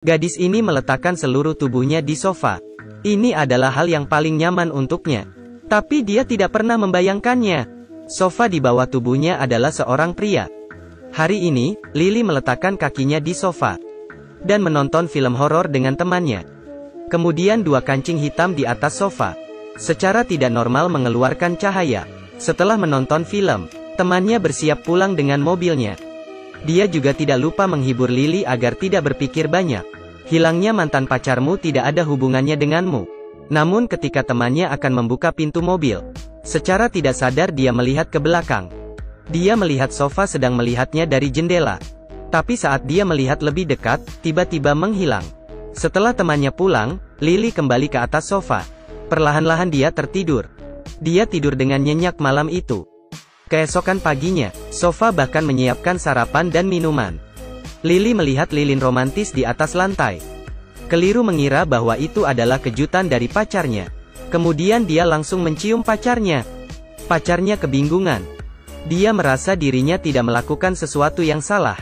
Gadis ini meletakkan seluruh tubuhnya di sofa. Ini adalah hal yang paling nyaman untuknya. Tapi dia tidak pernah membayangkannya. Sofa di bawah tubuhnya adalah seorang pria. Hari ini, Lily meletakkan kakinya di sofa dan menonton film horor dengan temannya. Kemudian dua kancing hitam di atas sofa secara tidak normal mengeluarkan cahaya. Setelah menonton film, temannya bersiap pulang dengan mobilnya. Dia juga tidak lupa menghibur Lily agar tidak berpikir banyak. Hilangnya mantan pacarmu tidak ada hubungannya denganmu. Namun ketika temannya akan membuka pintu mobil, secara tidak sadar dia melihat ke belakang. Dia melihat sofa sedang melihatnya dari jendela. Tapi saat dia melihat lebih dekat, tiba-tiba menghilang. Setelah temannya pulang, Lily kembali ke atas sofa. Perlahan-lahan dia tertidur. Dia tidur dengan nyenyak malam itu. Keesokan paginya, sofa bahkan menyiapkan sarapan dan minuman. Lily melihat lilin romantis di atas lantai. Keliru mengira bahwa itu adalah kejutan dari pacarnya. Kemudian dia langsung mencium pacarnya. Pacarnya kebingungan. Dia merasa dirinya tidak melakukan sesuatu yang salah.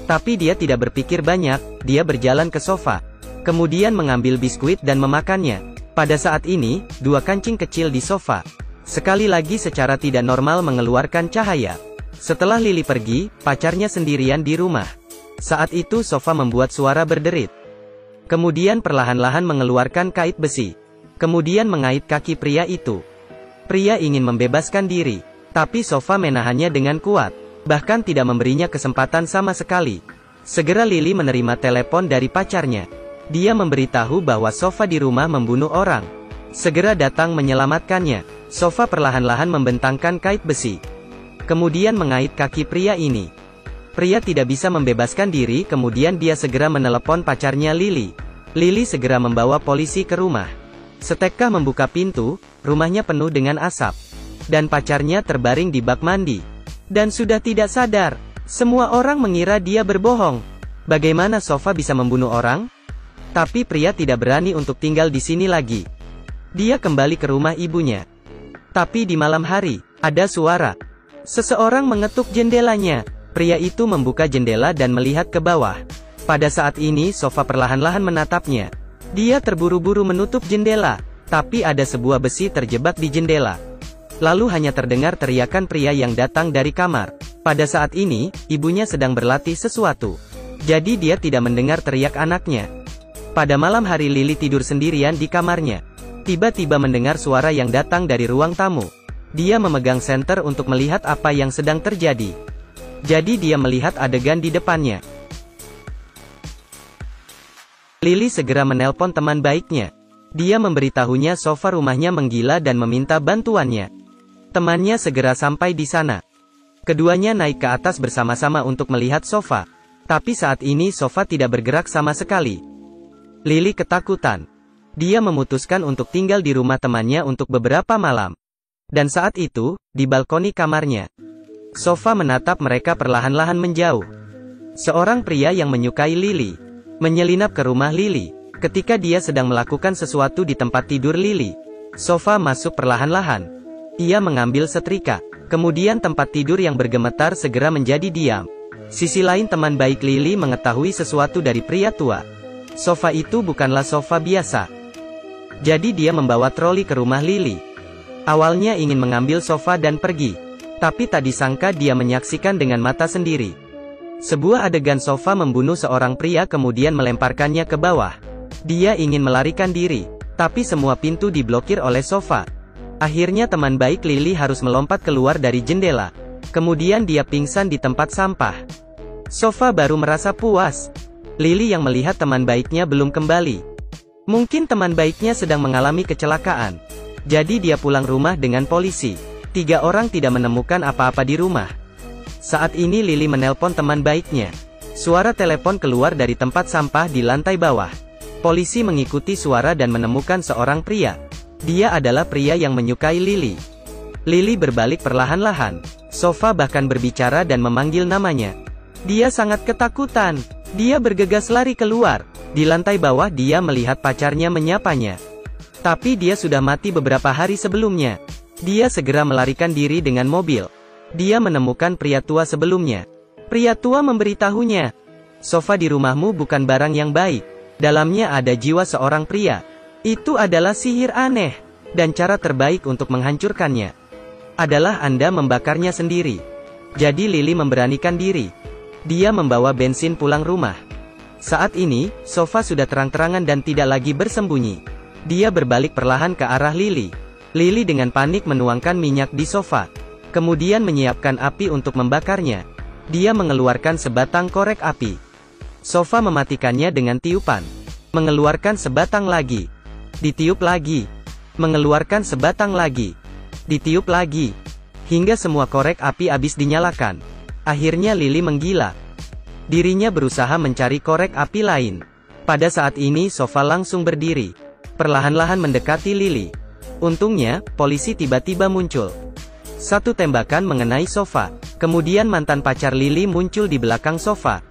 Tapi dia tidak berpikir banyak, dia berjalan ke sofa. Kemudian mengambil biskuit dan memakannya. Pada saat ini, dua kancing kecil di sofa sekali lagi secara tidak normal mengeluarkan cahaya. Setelah Lily pergi, pacarnya sendirian di rumah. Saat itu sofa membuat suara berderit. Kemudian perlahan-lahan mengeluarkan kait besi. Kemudian mengait kaki pria itu. Pria ingin membebaskan diri. Tapi sofa menahannya dengan kuat. Bahkan tidak memberinya kesempatan sama sekali. Segera Lily menerima telepon dari pacarnya. Dia memberitahu bahwa sofa di rumah membunuh orang. Segera datang menyelamatkannya. Sofa perlahan-lahan membentangkan kait besi. Kemudian mengait kaki pria ini. Pria tidak bisa membebaskan diri, kemudian dia segera menelepon pacarnya Lily. Lily segera membawa polisi ke rumah. Setelah membuka pintu, rumahnya penuh dengan asap. Dan pacarnya terbaring di bak mandi. Dan sudah tidak sadar. Semua orang mengira dia berbohong. Bagaimana sofa bisa membunuh orang? Tapi pria tidak berani untuk tinggal di sini lagi. Dia kembali ke rumah ibunya. Tapi di malam hari, ada suara. Seseorang mengetuk jendelanya. Pria itu membuka jendela dan melihat ke bawah. Pada saat ini sofa perlahan-lahan menatapnya. Dia terburu-buru menutup jendela. Tapi ada sebuah besi terjebak di jendela. Lalu hanya terdengar teriakan pria yang datang dari kamar. Pada saat ini, ibunya sedang berlatih sesuatu. Jadi dia tidak mendengar teriak anaknya. Pada malam hari Lily tidur sendirian di kamarnya. Tiba-tiba mendengar suara yang datang dari ruang tamu. Dia memegang senter untuk melihat apa yang sedang terjadi. Jadi dia melihat adegan di depannya. Lily segera menelpon teman baiknya. Dia memberitahunya sofa rumahnya menggila dan meminta bantuannya. Temannya segera sampai di sana. Keduanya naik ke atas bersama-sama untuk melihat sofa. Tapi saat ini sofa tidak bergerak sama sekali. Lily ketakutan. Dia memutuskan untuk tinggal di rumah temannya untuk beberapa malam. Dan saat itu, di balkoni kamarnya, sofa menatap mereka perlahan-lahan menjauh. Seorang pria yang menyukai Lily menyelinap ke rumah Lily. Ketika dia sedang melakukan sesuatu di tempat tidur Lily, sofa masuk perlahan-lahan. Ia mengambil setrika. Kemudian tempat tidur yang bergemetar segera menjadi diam. Sisi lain teman baik Lily mengetahui sesuatu dari pria tua. Sofa itu bukanlah sofa biasa. Jadi dia membawa troli ke rumah Lily. Awalnya ingin mengambil sofa dan pergi. Tapi tak disangka dia menyaksikan dengan mata sendiri. Sebuah adegan sofa membunuh seorang pria kemudian melemparkannya ke bawah. Dia ingin melarikan diri. Tapi semua pintu diblokir oleh sofa. Akhirnya teman baik Lily harus melompat keluar dari jendela. Kemudian dia pingsan di tempat sampah. Sofa baru merasa puas. Lily yang melihat teman baiknya belum kembali. Mungkin teman baiknya sedang mengalami kecelakaan. Jadi dia pulang rumah dengan polisi. 3 orang tidak menemukan apa-apa di rumah. Saat ini Lily menelpon teman baiknya. Suara telepon keluar dari tempat sampah di lantai bawah. Polisi mengikuti suara dan menemukan seorang pria. Dia adalah pria yang menyukai Lily. Lily berbalik perlahan-lahan. Sofa bahkan berbicara dan memanggil namanya. Dia sangat ketakutan. Dia bergegas lari keluar. Di lantai bawah dia melihat pacarnya menyapanya. Tapi dia sudah mati beberapa hari sebelumnya. Dia segera melarikan diri dengan mobil. Dia menemukan pria tua sebelumnya. Pria tua memberitahunya, sofa di rumahmu bukan barang yang baik. Dalamnya ada jiwa seorang pria. Itu adalah sihir aneh. Dan cara terbaik untuk menghancurkannya adalah Anda membakarnya sendiri. Jadi Lily memberanikan diri. Dia membawa bensin pulang rumah. Saat ini, Sova sudah terang-terangan dan tidak lagi bersembunyi. Dia berbalik perlahan ke arah Lily. Lily dengan panik menuangkan minyak di Sova. Kemudian menyiapkan api untuk membakarnya. Dia mengeluarkan sebatang korek api. Sova mematikannya dengan tiupan. Mengeluarkan sebatang lagi. Ditiup lagi. Mengeluarkan sebatang lagi. Ditiup lagi. Hingga semua korek api habis dinyalakan. Akhirnya Lily menggila. Dirinya berusaha mencari korek api lain. Pada saat ini Sova langsung berdiri. Perlahan-lahan mendekati Lily. Untungnya, polisi tiba-tiba muncul. Satu tembakan mengenai Sova. Kemudian mantan pacar Lily muncul di belakang Sova.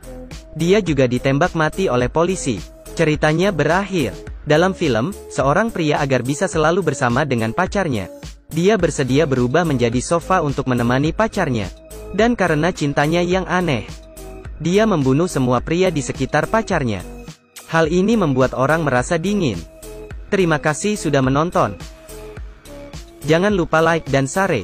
Dia juga ditembak mati oleh polisi. Ceritanya berakhir. Dalam film, seorang pria agar bisa selalu bersama dengan pacarnya. Dia bersedia berubah menjadi Sova untuk menemani pacarnya. Dan karena cintanya yang aneh, dia membunuh semua pria di sekitar pacarnya. Hal ini membuat orang merasa dingin. Terima kasih sudah menonton. Jangan lupa like dan share.